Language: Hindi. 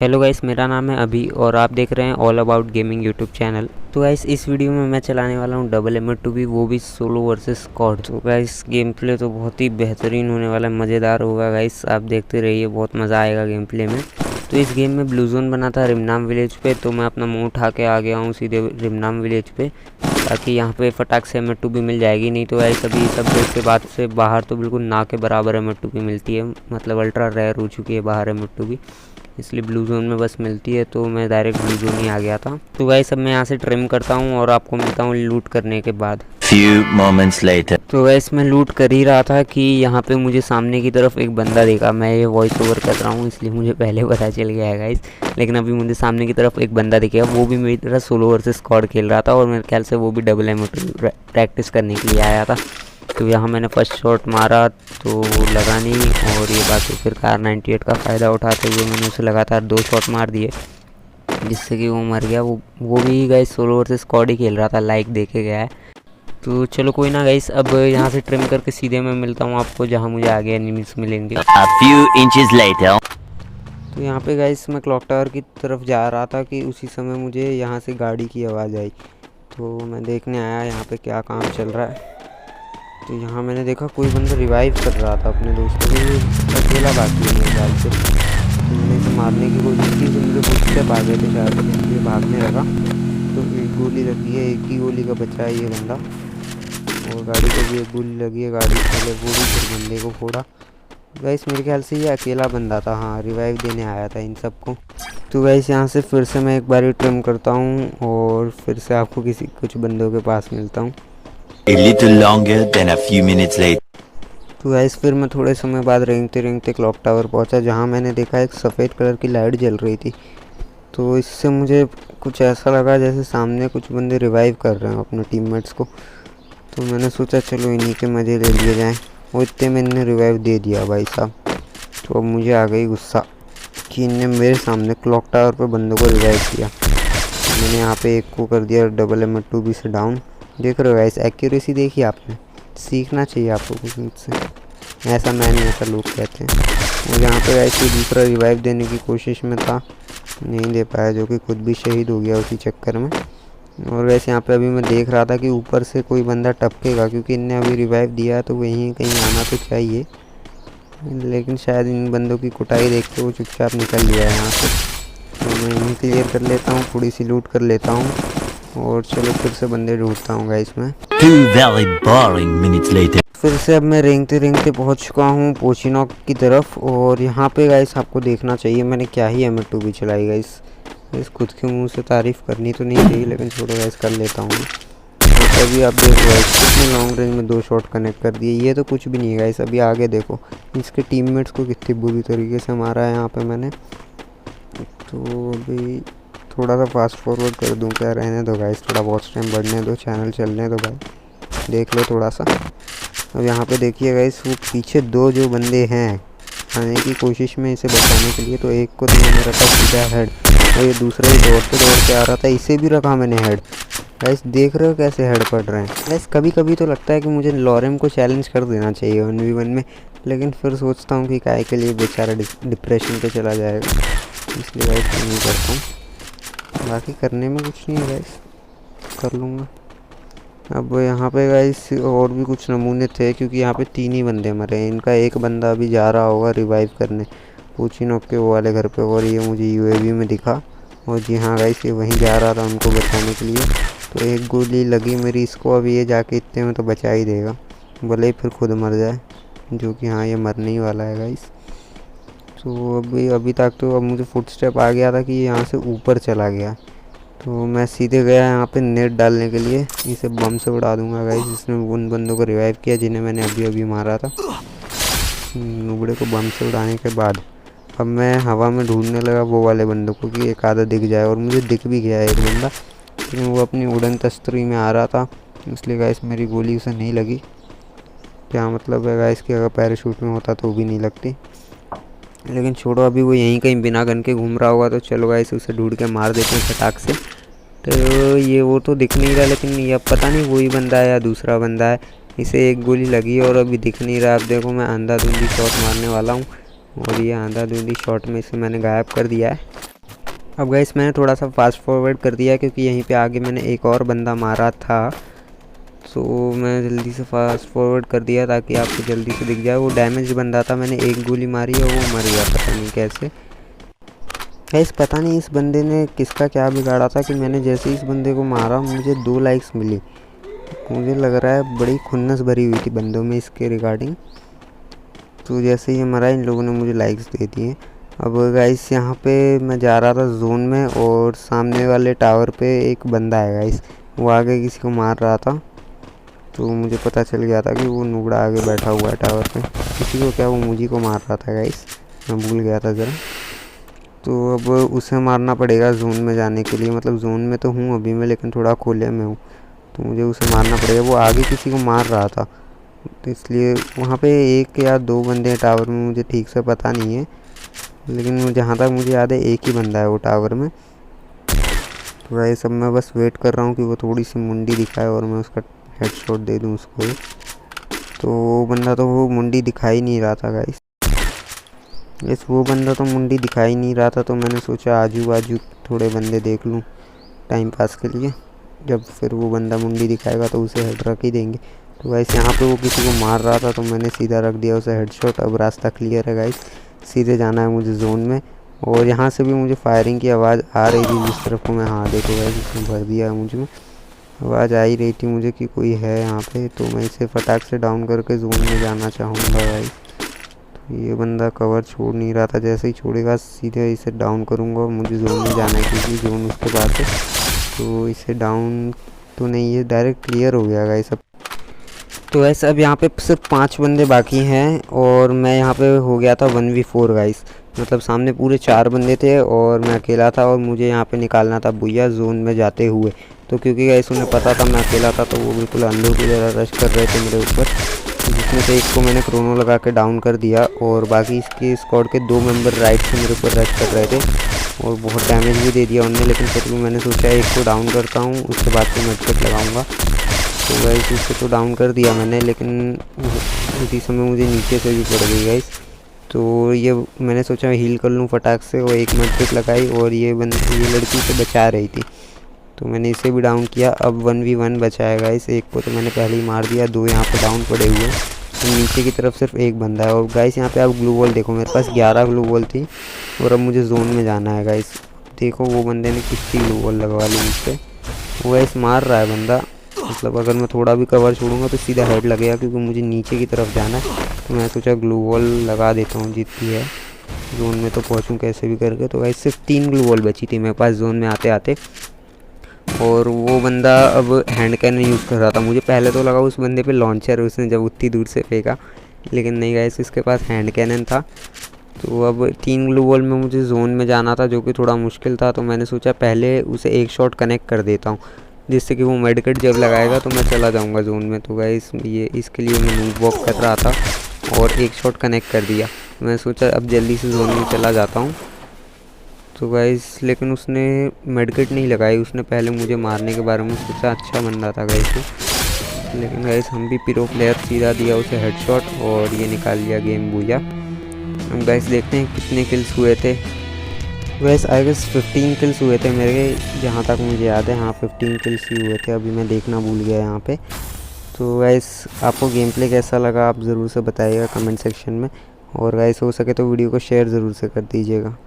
हेलो गाइस, मेरा नाम है अभी और आप देख रहे हैं all about gaming YouTube channel. तो गाइस इस वीडियो में मैं चलाने वाला हूँ डबल एम 2 बी, वो भी सोलो वर्सेस स्क्वाड। तो गाइस गेम प्ले तो बहुत ही बेहतरीन होने वाला है, मज़ेदार होगा गाइस, आप देखते रहिए, बहुत मज़ा आएगा गेम प्ले में। तो इस गेम में ब्लू जोन बना था रिमनाम विलेज पे, तो मैं अपना मुँह उठा के आ गया हूँ सीधे रिमनाम विलेज पे, ताकि यहाँ पे फटाक से एम 2 बी मिल जाएगी। नहीं तो गाइस अभी इस अपडेट के बाद से बाहर तो बिल्कुल ना के बराबर एम 2 बी मिलती है, मतलब अल्ट्रा रेयर हो चुकी है बाहर एम 2 बी, इसलिए ब्लू जोन में बस मिलती है। तो मैं डायरेक्ट ब्लू जोन ही आ गया था। तो गाइस अब मैं यहाँ से ट्रिम करता हूँ और आपको मिलता हूँ लूट करने के बाद। Few moments later. तो गाइस मैं लूट कर ही रहा था कि यहाँ पे मुझे सामने की तरफ एक बंदा देखा। मैं ये वॉइस ओवर कर रहा हूँ इसलिए मुझे पहले पता चल गया है गाइस, लेकिन अभी मुझे सामने की तरफ एक बंदा दिखेगा, वो भी मेरी तरह सोलो वर्सेस स्क्वाड खेल रहा था और मेरे ख्याल से वो भी डबल एम प्रैक्टिस करने के लिए आया था। तो यहाँ मैंने फर्स्ट शॉट मारा तो लगा नहीं, और ये बात फिर कार 98 का फ़ायदा उठाते हुए मैंने उसे लगातार 2 शॉट मार दिए, जिससे कि वो मर गया। वो भी गाइस सोलो वर्सेस स्क्वाड ही खेल रहा था, लाइक देखे गया है। तो चलो कोई ना गाइस, अब यहाँ से ट्रिम करके सीधे मैं मिलता हूँ आपको जहाँ मुझे आगे एनिमीज मिलेंगे। A few inches later. तो यहाँ पे गाइस मैं क्लॉक टावर की तरफ जा रहा था कि उसी समय मुझे यहाँ से गाड़ी की आवाज़ आई, तो मैं देखने आया यहाँ पे क्या काम चल रहा है। तो यहाँ मैंने देखा कोई बंदा रिवाइव कर रहा था अपने दोस्तों को, अकेला बाकी है मेरे ख्याल से। मैंने इसे मारने की कोशिश की तो मुझे कुछ स्टेप आ गए थे शायद, इसलिए भागने लगा। तो एक गोली लगी है, एक ही गोली का बचा है ये बंदा, और गाड़ी को भी एक गोली लगी है, गाड़ी पहले वो भी फिर बंदे को फोड़ा। गाइस मेरे ख्याल से ये अकेला बंदा था, हाँ रिवाइव देने आया था इन सबको। तो गाइस यहाँ से फिर से मैं एक बार ट्रिम करता हूँ और फिर से आपको कुछ बंदों के पास मिलता हूँ। A little longer than a few minutes later. तो गाइस फिर मैं थोड़े समय बाद रेंगते रेंगते क्लॉक टावर पहुंचा, जहां मैंने देखा एक सफ़ेद कलर की लाइट जल रही थी। तो इससे मुझे कुछ ऐसा लगा जैसे सामने कुछ बंदे रिवाइव कर रहे हैं अपने टीममेट्स को। तो मैंने सोचा चलो इन्हीं के मज़े ले लिए जाएं, और इतने में इन्हें रिवाइव दे दिया भाई साहब। तो अब मुझे आ गई गुस्सा कि इनने मेरे सामने क्लॉक टावर पर बंदों को रिवाइव किया। मैंने यहाँ पे एक को कर दिया डबल एम 2 बी से डाउन। देख रहे हो गाइस, एक्यूरेसी देखी आपने, सीखना चाहिए आपको कुछ मुझसे, ऐसा मैं नहीं ऐसा लोग कहते हैं। और यहाँ पे गाइस ये दूसरा रिवाइव देने की कोशिश में था, नहीं दे पाया, जो कि खुद भी शहीद हो गया उसी चक्कर में। और वैसे यहाँ पे अभी मैं देख रहा था कि ऊपर से कोई बंदा टपकेगा, क्योंकि इनने अभी रिवाइव दिया तो वहीं कहीं आना तो चाहिए, लेकिन शायद इन बंदों की कुटाई देख के वो चुपचाप निकल गया है यहाँ से। तो मैं यहीं क्लियर कर लेता हूँ, थोड़ी सी लूट कर लेता हूँ और चलो फिर से बंदे ढूंढता हूँ गाइस मैं। 2 very boring minutes later. फिर से अब मैं रेंगते रेंगते पहुँच चुका हूँ पोचिनॉक की तरफ, और यहाँ पे गाइस आपको देखना चाहिए मैंने क्या ही एम 2 बी चलाई गाइस खुद के मुंह से तारीफ़ करनी तो नहीं चाहिए, लेकिन छोड़ो गाइस कर लेता हूँ। तो अभी आप देखो गाइस कितने लॉन्ग रेंज में 2 शॉट कनेक्ट कर दिए, ये तो कुछ भी नहीं है गाइस। अभी आगे देखो इसके टीममेट्स को कितनी बुरी तरीके से मारा है यहाँ पे मैंने। तो अभी थोड़ा सा फास्ट फॉरवर्ड कर दूं क्या, रहने दो गाइस, थोड़ा वॉच टाइम बढ़ने दो, चैनल चलने दो भाई, देख लो थोड़ा सा। अब यहाँ पे देखिए गाइस वो पीछे 2 जो बंदे हैं आने की कोशिश में इसे बचाने के लिए, तो एक को तो मैंने रखा सीधा हेड, और ये दूसरा ही दौड़ते आ रहा था, इसे भी रखा मैंने हेड। गाइस देख रहे हो कैसे हेड पड़ रहे हैं गाइस। कभी कभी तो लगता है कि मुझे लॉरेम को चैलेंज कर देना चाहिए 1v1 में, लेकिन फिर सोचता हूँ कि काय के लिए बेचारा डिप्रेशन पे चला जाएगा, इसलिए गाइस नहीं करता हूँ। बाकी करने में कुछ नहीं है गाइस, कर लूँगा। अब यहाँ पे गाइस और भी कुछ नमूने थे, क्योंकि यहाँ पे 3 ही बंदे मरे हैं, इनका एक बंदा अभी जा रहा होगा रिवाइव करने पोचिनॉक के वो वाले घर पे, और ये मुझे यूएवी में दिखा, और जी हाँ गाइस ये वहीं जा रहा था उनको बचाने के लिए। तो एक गोली लगी मेरी इसको, अब ये जाके इतने में तो बचा ही देगा, भले ही फिर खुद मर जाए, जो कि हाँ ये मरने ही वाला है गाइस। तो अभी तक तो अब मुझे फुटस्टेप आ गया था कि यहाँ से ऊपर चला गया, तो मैं सीधे गया यहाँ पे नेट डालने के लिए, इसे बम से उड़ा दूंगा गाइस। इसने उन बंदों को रिवाइव किया जिन्हें मैंने अभी अभी मारा था। नुबड़े को बम से उड़ाने के बाद अब मैं हवा में ढूंढने लगा वो वाले बंदों को कि एक आधा दिख जाए, और मुझे दिख भी गया एक बंदा, लेकिन वो अपनी उड़न तस्तरी में आ रहा था, इसलिए गाइस मेरी गोली उसे नहीं लगी। क्या मतलब है गाइस कि अगर पैराशूट में होता तो भी नहीं लगती, लेकिन छोड़ो, अभी वो यहीं कहीं बिना गन के घूम रहा होगा, तो चलो गाइस उसे ढूंढ के मार देते हैं फटाक से। तो ये वो तो दिख नहीं रहा, लेकिन ये अब पता नहीं वही बंदा है या दूसरा बंदा है। इसे एक गोली लगी और अभी दिख नहीं रहा। अब देखो मैं अंधाधुंधी शॉट मारने वाला हूँ, और ये आंधा-धुंधी शॉट में इसे मैंने गायब कर दिया है। अब गाइस मैंने थोड़ा सा फास्ट फॉरवर्ड कर दिया क्योंकि यहीं पे आगे मैंने एक और बंदा मारा था, तो मैं जल्दी से फास्ट फॉरवर्ड कर दिया ताकि आपको जल्दी से दिख जाए। वो डैमेज बंदा था, मैंने एक गोली मारी और वो मर गया, पता नहीं कैसे। गाइस पता नहीं इस बंदे ने किसका क्या बिगाड़ा था कि मैंने जैसे ही इस बंदे को मारा मुझे 2 लाइक्स मिली। मुझे लग रहा है बड़ी खुन्नस भरी हुई थी बंदों में इसके रिगार्डिंग, तो जैसे ही मरा इन लोगों ने मुझे लाइक्स दे दिए। अब गाइस यहाँ पे मैं जा रहा था जोन में और सामने वाले टावर पे एक बंदा है गाइस, वो आगे किसी को मार रहा था, तो मुझे पता चल गया था कि वो नुगड़ा आगे बैठा हुआ है टावर पे। किसी को क्या, वो मुझे को मार रहा था गाइस, मैं भूल गया था ज़रा। तो अब उसे मारना पड़ेगा जोन में जाने के लिए, मतलब जोन में तो हूँ अभी मैं, लेकिन थोड़ा खोले में हूँ, तो मुझे उसे मारना पड़ेगा। वो आगे किसी को मार रहा था, तो इसलिए वहाँ पे 1 या 2 बंदे हैं टावर में, मुझे ठीक से पता नहीं है, लेकिन जहाँ तक मुझे याद है एक ही बंदा है वो टावर में। तो भाई सब मैं बस वेट कर रहा हूँ कि वो थोड़ी सी मुंडी दिखाए और मैं उसका हेडशॉट दे दूँ उसको। तो वो बंदा तो वो मुंडी दिखाई नहीं रहा था गाइस, वो बंदा तो मुंडी दिखाई नहीं रहा था, तो मैंने सोचा आजू बाजू थोड़े बंदे देख लूँ टाइम पास के लिए, जब फिर वो बंदा मुंडी दिखाएगा तो उसे हेड रख ही देंगे। तो गाइस यहाँ पे वो किसी को मार रहा था तो मैंने सीधा रख दिया उसे हेडशॉट। अब रास्ता क्लियर है गाइस, सीधे जाना है मुझे जोन में। और यहाँ से भी मुझे फायरिंग की आवाज़ आ रही थी जिस तरफ को मैं, हाँ देखो गाइस इसने भर दिया है मुझ में, आवाज़ आ ही रही थी मुझे कि कोई है यहाँ पे, तो मैं इसे फटाक से डाउन करके जोन में जाना चाहूँगा गाइस। तो ये बंदा कवर छोड़ नहीं रहा था, जैसे ही छोड़ेगा सीधे इसे डाउन करूँगा और मुझे जोन में जाना है क्योंकि जोन उसके पास है। तो इसे डाउन तो नहीं, ये डायरेक्ट क्लियर हो गया गाइस अब। तो वैसे अब यहाँ पे सिर्फ 5 बंदे बाकी हैं और मैं यहाँ पे हो गया था 1v4 गाइस, मतलब सामने पूरे 4 बंदे थे और मैं अकेला था और मुझे यहाँ पे निकालना था भूया जोन में जाते हुए। तो क्योंकि गाइस उन्हें पता था मैं अकेला था, तो वो बिल्कुल अंधों की तरह रश कर रहे थे मेरे ऊपर, जिसमें से एक को मैंने क्रोनो लगा के डाउन कर दिया और बाकी इसकी स्क्वाड के 2 मेंबर राइट से मेरे ऊपर रश कर रहे थे और बहुत डैमेज भी दे दिया उन्होंने, लेकिन फिर भी मैंने सोचा एक को डाउन करता हूँ, उसके बाद फिर मेडकिट लगाऊंगा। तो गाइस इसको तो डाउन कर दिया मैंने, लेकिन उसी समय मुझे नीचे से भी पड़ गई गाइस। तो ये मैंने सोचा हील कर लूँ फटाक से, और एक मेडकिट लगाई और ये लड़की से बचा रही थी, तो मैंने इसे भी डाउन किया। अब 1v1 बचा है गाइस, एक को तो मैंने पहले ही मार दिया, 2 यहाँ पे डाउन पड़े हुए, तो नीचे की तरफ सिर्फ एक बंदा है। और गाइस यहाँ पे आप ग्लू वॉल देखो, मेरे पास 11 ग्लू वॉल थी और अब मुझे जोन में जाना है गाइस। देखो वो बंदे ने कितनी ग्लू वॉल लगवा ली मुझसे, वो गाइस मार रहा है बंदा, मतलब अगर मैं थोड़ा भी कवर छोड़ूंगा तो सीधा हेड लगेगा, क्योंकि मुझे नीचे की तरफ जाना है। तो मैं सोचा ग्लू वॉल लगा देता हूँ जितनी है, जोन में तो पहुँचूँ कैसे भी करके। तो गाइस सिर्फ 3 ग्लू वॉल बची थी मेरे पास जोन में आते आते, और वो बंदा अब हैंड कैनन यूज़ कर रहा था। मुझे पहले तो लगा उस बंदे पे लॉन्चर, उसने जब उतनी दूर से फेंका, लेकिन नहीं गाइस इसके पास हैंड कैनन था। तो अब 3 ग्लू वॉल में मुझे जोन में जाना था, जो कि थोड़ा मुश्किल था, तो मैंने सोचा पहले उसे एक शॉट कनेक्ट कर देता हूँ, जिससे कि वो मेडिकेट जब लगाएगा तो मैं चला जाऊँगा जोन में। तो गाइस ये इसके लिए मैं मूव वॉक कर रहा था और एक शॉट कनेक्ट कर दिया। मैं सोचा अब जल्दी से जोन में चला जाता हूँ। तो गाइस लेकिन उसने मेडकिट नहीं लगाई, उसने पहले मुझे मारने के बारे में सोचा, अच्छा बंदा था गाइस, लेकिन गाइस हम भी प्रो प्लेयर, सीधा दिया उसे हेडशॉट और ये निकाल लिया गेम भूया। हम गाइस देखते हैं कितने किल्स हुए थे। गाइस आई गेस 15 किल्स हुए थे मेरे, जहाँ तक मुझे याद है, हाँ 15 किल्स ही हुए थे, अभी मैं देखना भूल गया यहाँ पे। तो गाइस आपको गेम प्ले कैसा लगा आप ज़रूर से बताइएगा कमेंट सेक्शन में, और गाइस हो सके तो वीडियो को शेयर ज़रूर से कर दीजिएगा।